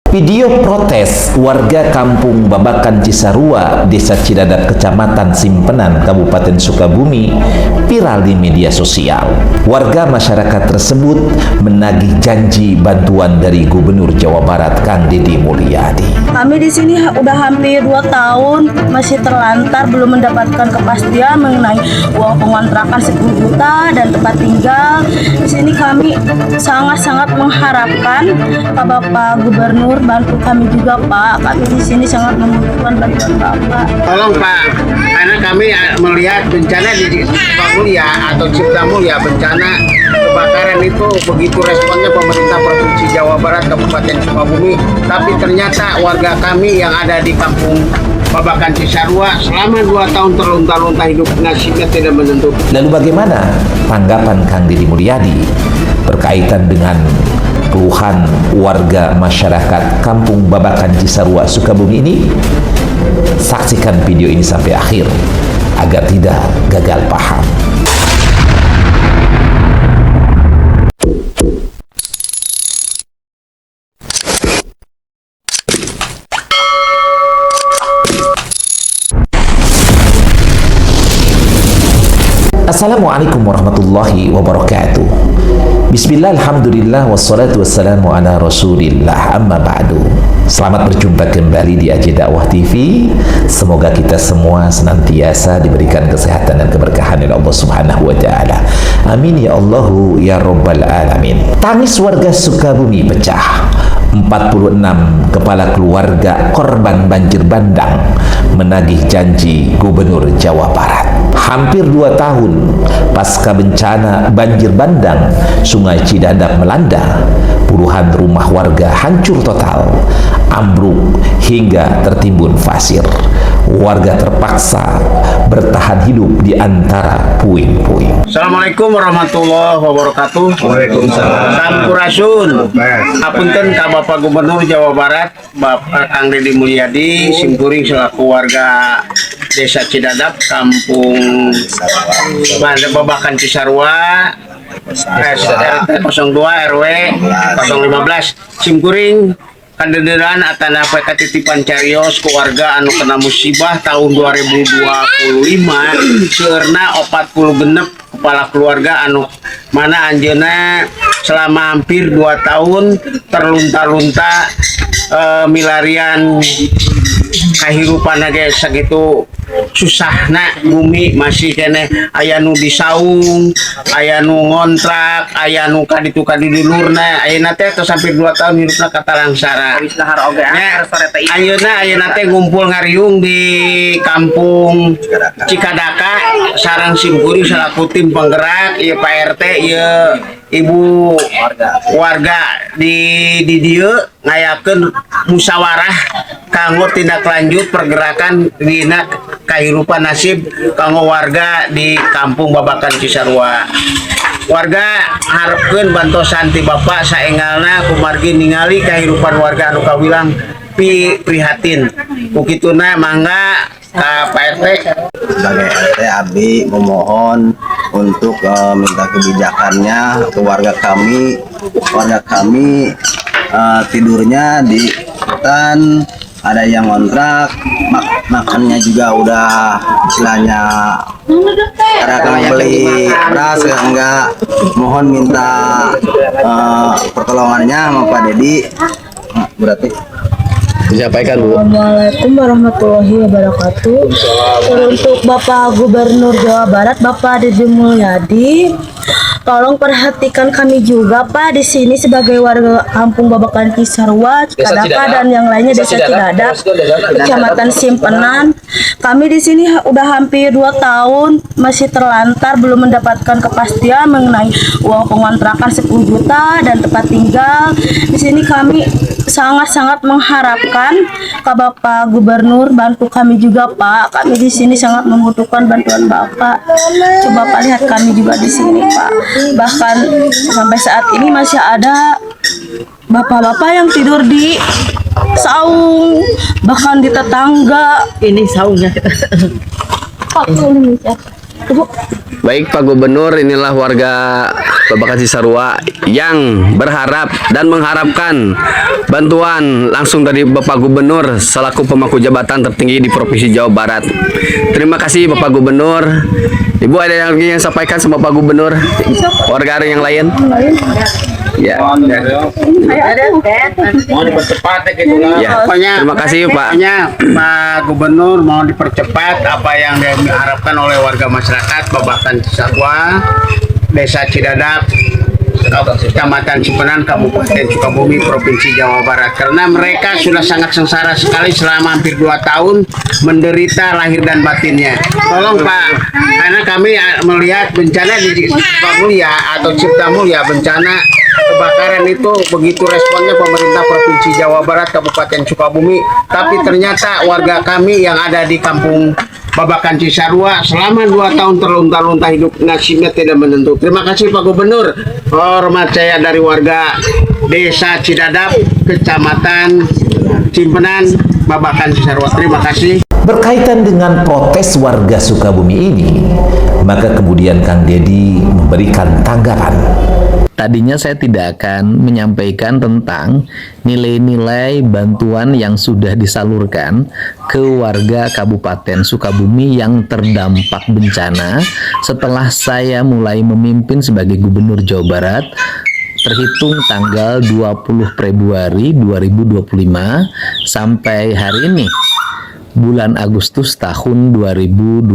Video protes warga kampung Babakan Cisarua, Desa Cidadap, Kecamatan Simpenan, Kabupaten Sukabumi viral di media sosial. Warga masyarakat tersebut menagih janji bantuan dari Gubernur Jawa Barat Kang Deddy Mulyadi. Kami di sini udah hampir 2 tahun masih terlantar, belum mendapatkan kepastian mengenai uang pengontrakan 10 juta dan tempat tinggal. Di sini kami sangat-sangat mengharapkan Pak Bapak Gubernur bantu kami juga, Pak. Kami di sini sangat membutuhkan bantuan Bapak. Tolong Pak, karena kami melihat bencana di Sukamulya atau Cipta Mulya, bencana kebakaran itu begitu responnya pemerintah Provinsi Jawa Barat Kabupaten Sukabumi, tapi ternyata warga kami yang ada di kampung Babakan Cisarua selama 2 tahun terlunta-lunta hidup nasibnya tidak menentu. Lalu bagaimana tanggapan Kang Deddy Mulyadi berkaitan dengan keluhan warga masyarakat kampung Babakan Cisarua, Sukabumi ini? Saksikan video ini sampai akhir agar tidak gagal paham. Assalamualaikum warahmatullahi wabarakatuh. Bismillah, alhamdulillah, wassalatu wassalamu ala rasulillah, amma ba'du. Selamat berjumpa kembali di AJ Dakwah TV. Semoga kita semua senantiasa diberikan kesehatan dan keberkahan oleh Allah Subhanahu wa Ta'ala. Amin ya Allahu ya Rabbal Alamin. Tangis warga Sukabumi pecah. 46 kepala keluarga korban banjir bandang menagih janji Gubernur Jawa Barat. Hampir 2 tahun pasca bencana banjir bandang Sungai Cidadap melanda, puluhan rumah warga hancur total, ambruk hingga tertimbun pasir. Warga terpaksa bertahan hidup di antara puing-puing. Assalamualaikum warahmatullahi wabarakatuh. Waalaikumsalam. Sampurasun. Apunten ka Bapak Gubernur Jawa Barat, Bapak Kang Deddy Mulyadi, simkuring selaku warga Desa Cidadap, Kampung Babakan Cisarua, RT 02 RW 015, simkuring kandenderan atana ketitipan carios keluarga anu kena musibah tahun 2025 seurna 40 genep kepala keluarga anu mana anjeuna selama hampir 2 tahun terlunta-lunta milarian kahirupan ge sagitu susahna bumi, masih kene aya nu disaung, aya nu ngontrak, aya nu kaditu kadidulurna, ayeuna teh tos hampir 2 tahun hidupna katarangsara. Ayeuna teh ngumpul ngariung di kampung Cikadaka sareng simkuring selaku tim penggerak ieu Pak RT ieu ibu warga di dieu ngayakeun musyawarah kanggo tindak lanjut pergerakan dina kahirupan nasib kanggo warga di kampung Babakan Cisarua. Warga harapkeun bantosan ti Bapak saenggalna kumargi ningali kahirupan warga anu kawilang prihatin. Kukituna mangga Pak RT. Sebagai RT, Abi memohon untuk minta kebijakannya ke warga kami. Warga kami tidurnya di hutan, ada yang ngontrak, makannya juga udah istilahnya kadang beli beras enggak. Mohon minta pertolongannya sama Pak Deddy. Berarti disampaikan, Bu. Assalamualaikum warahmatullahi wabarakatuh. Untuk Bapak Gubernur Jawa Barat, Bapak Deddy Mulyadi, tolong perhatikan kami juga, Pak, di sini sebagai warga kampung Babakan Cisarua, Cikadapa dan yang lainnya Desa Cidadap, Kecamatan Simpenan. Kami di sini udah hampir 2 tahun masih terlantar, belum mendapatkan kepastian mengenai uang pengontrakan 10 juta dan tempat tinggal. Di sini kami sangat-sangat mengharapkan Pak Bapak Gubernur bantu kami juga, Pak. Kami di sini sangat membutuhkan bantuan Bapak. Coba Pak lihat kami juga di sini, Pak. Bahkan sampai saat ini masih ada bapak-bapak yang tidur di saung, bahkan di tetangga. Ini saungnya. Baik Pak Gubernur, inilah warga Babakan Cisarua yang berharap dan mengharapkan bantuan langsung dari Bapak Gubernur selaku pemangku jabatan tertinggi di Provinsi Jawa Barat. Terima kasih Bapak Gubernur. Ibu ada yang sampaikan sama Pak Gubernur? Warga yang lain? Ya. Mau dipercepat gitu lah. Ya, terima kasih, Pak. Pokoknya Pak Gubernur mau dipercepat apa yang diharapkan oleh warga masyarakat Babakan Cisarua, Desa Cidadap, Kecamatan Cipenan, Kabupaten Sukabumi, Provinsi Jawa Barat. Karena mereka sudah sangat sengsara sekali selama hampir 2 tahun menderita lahir dan batinnya. Tolong Pak, karena kami melihat bencana di Cipta Mulia atau Cipta Mulia, bencana kebakaran itu begitu responnya pemerintah Provinsi Jawa Barat, Kabupaten Sukabumi. Tapi ternyata warga kami yang ada di kampung Babakan Cisarua selama 2 tahun terlunta-lunta hidup, nasibnya tidak menentu. Terima kasih Pak Gubernur. Hormat saya dari warga Desa Cidadap, Kecamatan Cipenan, Babakan Cisarua. Terima kasih. Berkaitan dengan protes warga Sukabumi ini, maka kemudian Kang Deddy memberikan tanggapan. Tadinya saya tidak akan menyampaikan tentang nilai-nilai bantuan yang sudah disalurkan ke warga Kabupaten Sukabumi yang terdampak bencana setelah saya mulai memimpin sebagai Gubernur Jawa Barat terhitung tanggal 20 Februari 2025 sampai hari ini, bulan Agustus tahun 2026.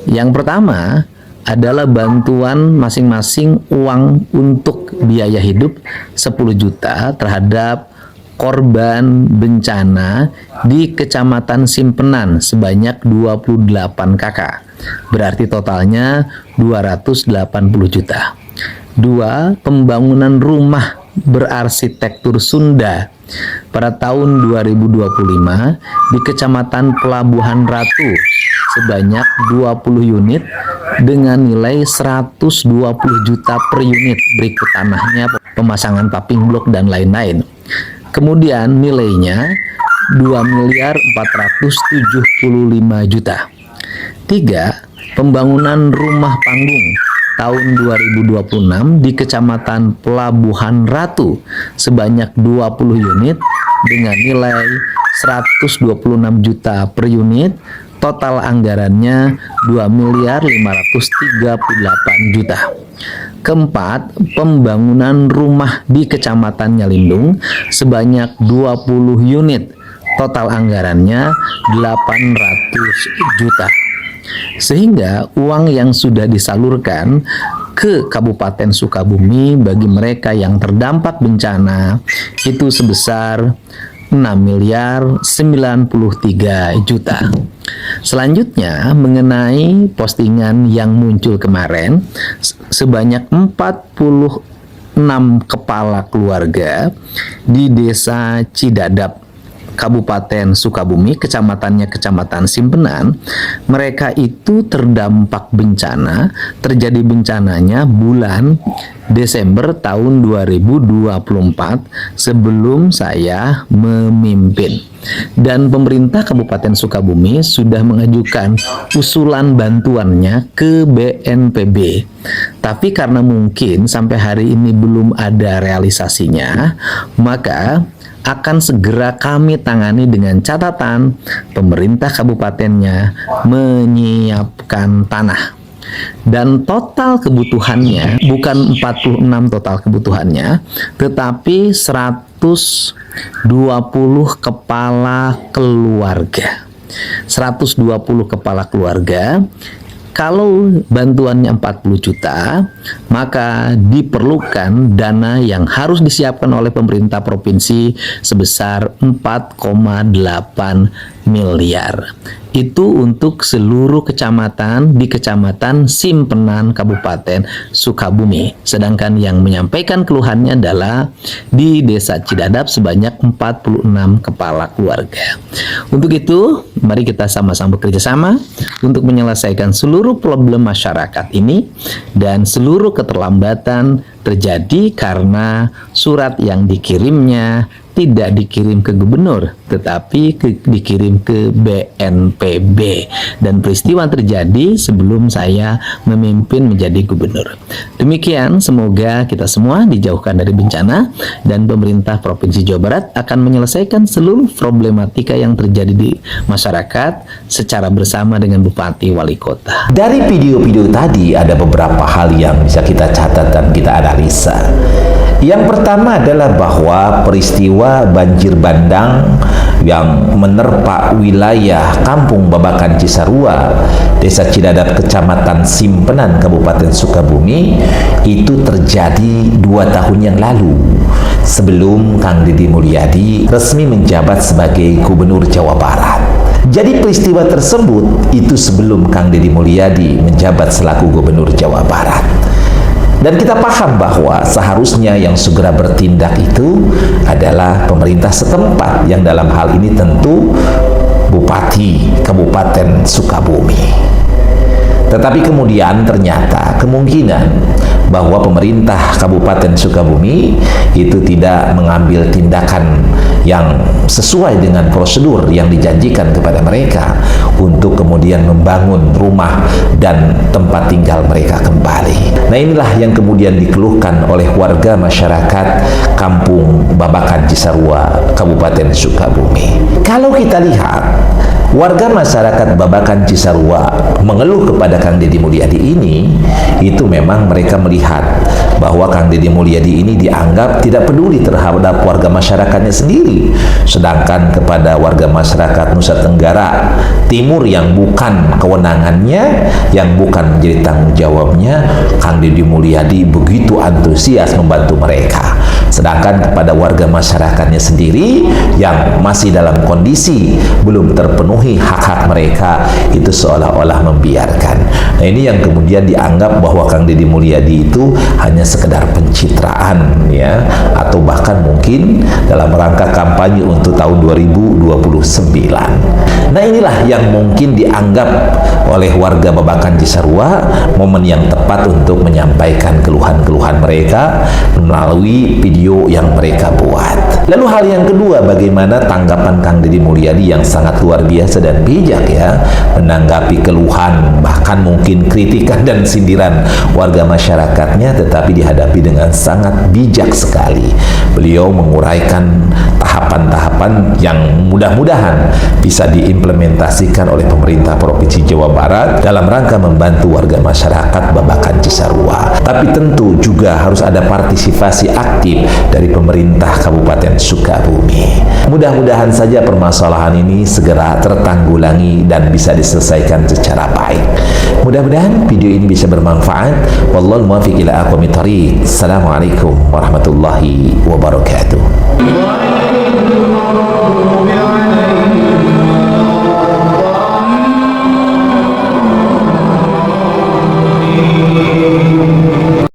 Yang pertama adalah bantuan masing-masing uang untuk biaya hidup 10 juta terhadap korban bencana di Kecamatan Simpenan sebanyak 28 kakak. Berarti totalnya 280 juta. 2. Pembangunan rumah berarsitektur Sunda pada tahun 2025 di Kecamatan Pelabuhan Ratu sebanyak 20 unit dengan nilai 120 juta per unit, berikut tanahnya, pemasangan paving blok dan lain-lain. Kemudian nilainya 2.475 juta. 3. Pembangunan rumah panggung tahun 2026 di Kecamatan Pelabuhan Ratu sebanyak 20 unit dengan nilai 126 juta per unit. Total anggarannya 2.538 juta. Keempat, pembangunan rumah di Kecamatan Nyalindung sebanyak 20 unit. Total anggarannya 800 juta. Sehingga uang yang sudah disalurkan ke Kabupaten Sukabumi bagi mereka yang terdampak bencana itu sebesar 6.093 juta. Selanjutnya mengenai postingan yang muncul kemarin, sebanyak 46 kepala keluarga di Desa Cidadap, Kabupaten Sukabumi, kecamatannya Kecamatan Simpenan, mereka itu terdampak bencana, terjadi bencananya bulan Desember tahun 2024 sebelum saya memimpin. Dan pemerintah Kabupaten Sukabumi sudah mengajukan usulan bantuannya ke BNPB. Tapi karena mungkin sampai hari ini belum ada realisasinya, maka akan segera kami tangani dengan catatan pemerintah kabupatennya menyiapkan tanah. Dan total kebutuhannya bukan 46 total kebutuhannya, tetapi 120 kepala keluarga. 120 kepala keluarga. Kalau bantuannya 40 juta, maka diperlukan dana yang harus disiapkan oleh pemerintah provinsi sebesar 4,8 miliar. Itu untuk seluruh kecamatan di Kecamatan Simpenan, Kabupaten Sukabumi. Sedangkan yang menyampaikan keluhannya adalah di Desa Cidadap sebanyak 46 kepala keluarga. Untuk itu, mari kita sama-sama bekerja sama untuk menyelesaikan seluruh problem masyarakat ini, dan seluruh keterlambatan terjadi karena surat yang dikirimnya tidak dikirim ke gubernur, tetapi dikirim ke BNPB, dan peristiwa terjadi sebelum saya memimpin menjadi gubernur. Demikian, semoga kita semua dijauhkan dari bencana dan pemerintah Provinsi Jawa Barat akan menyelesaikan seluruh problematika yang terjadi di masyarakat secara bersama dengan Bupati Wali Kota. Dari video-video tadi ada beberapa hal yang bisa kita catat dan kita analisa. Yang pertama adalah bahwa peristiwa banjir bandang yang menerpa wilayah Kampung Babakan Cisarua, Desa Cidadap, Kecamatan Simpenan, Kabupaten Sukabumi, itu terjadi 2 tahun yang lalu, sebelum Kang Deddy Mulyadi resmi menjabat sebagai Gubernur Jawa Barat. Jadi peristiwa tersebut itu sebelum Kang Deddy Mulyadi menjabat selaku Gubernur Jawa Barat. Dan kita paham bahwa seharusnya yang segera bertindak itu adalah pemerintah setempat, yang dalam hal ini tentu Bupati Kabupaten Sukabumi. Tetapi kemudian ternyata kemungkinan bahwa pemerintah Kabupaten Sukabumi itu tidak mengambil tindakan yang sesuai dengan prosedur yang dijanjikan kepada mereka untuk kemudian membangun rumah dan tempat tinggal mereka kembali. Nah, inilah yang kemudian dikeluhkan oleh warga masyarakat Kampung Babakan Cisarua, Kabupaten Sukabumi. Kalau kita lihat, warga masyarakat Babakan Cisarua mengeluh kepada Kang Deddy Mulyadi ini, itu memang mereka melihat bahwa Kang Deddy Mulyadi ini dianggap tidak peduli terhadap warga masyarakatnya sendiri. Sedangkan kepada warga masyarakat Nusa Tenggara Timur yang bukan kewenangannya, yang bukan menjadi tanggung jawabnya, Kang Deddy Mulyadi begitu antusias membantu mereka. Sedangkan kepada warga masyarakatnya sendiri yang masih dalam kondisi belum terpenuhi hak-hak mereka, itu seolah-olah membiarkan. Nah, ini yang kemudian dianggap bahwa Kang Deddy Mulyadi itu hanya sekedar pencitraan, ya, atau bahkan mungkin dalam rangka kampanye untuk tahun 2029. Nah, inilah yang mungkin dianggap oleh warga Babakan Cisarua momen yang tepat untuk menyampaikan keluhan-keluhan mereka melalui video yang mereka buat. Lalu hal yang kedua, bagaimana tanggapan Kang Deddy Mulyadi yang sangat luar biasa dan bijak, ya, menanggapi keluhan, bahkan mungkin kritikan dan sindiran warga masyarakatnya, tetapi dihadapi dengan sangat bijak sekali. Beliau menguraikan tahapan-tahapan yang mudah-mudahan bisa diimplementasikan oleh pemerintah Provinsi Jawa Barat dalam rangka membantu warga masyarakat Babakan Cisarua. Tapi tentu juga harus ada partisipasi aktif dari pemerintah Kabupaten Sukabumi. Mudah-mudahan saja permasalahan ini segera tertanggulangi dan bisa diselesaikan secara baik. Mudah-mudahan video ini bisa bermanfaat. Wallahul muwaffiq ila aqwamit thoriq. Assalamualaikum warahmatullahi wabarakatuh.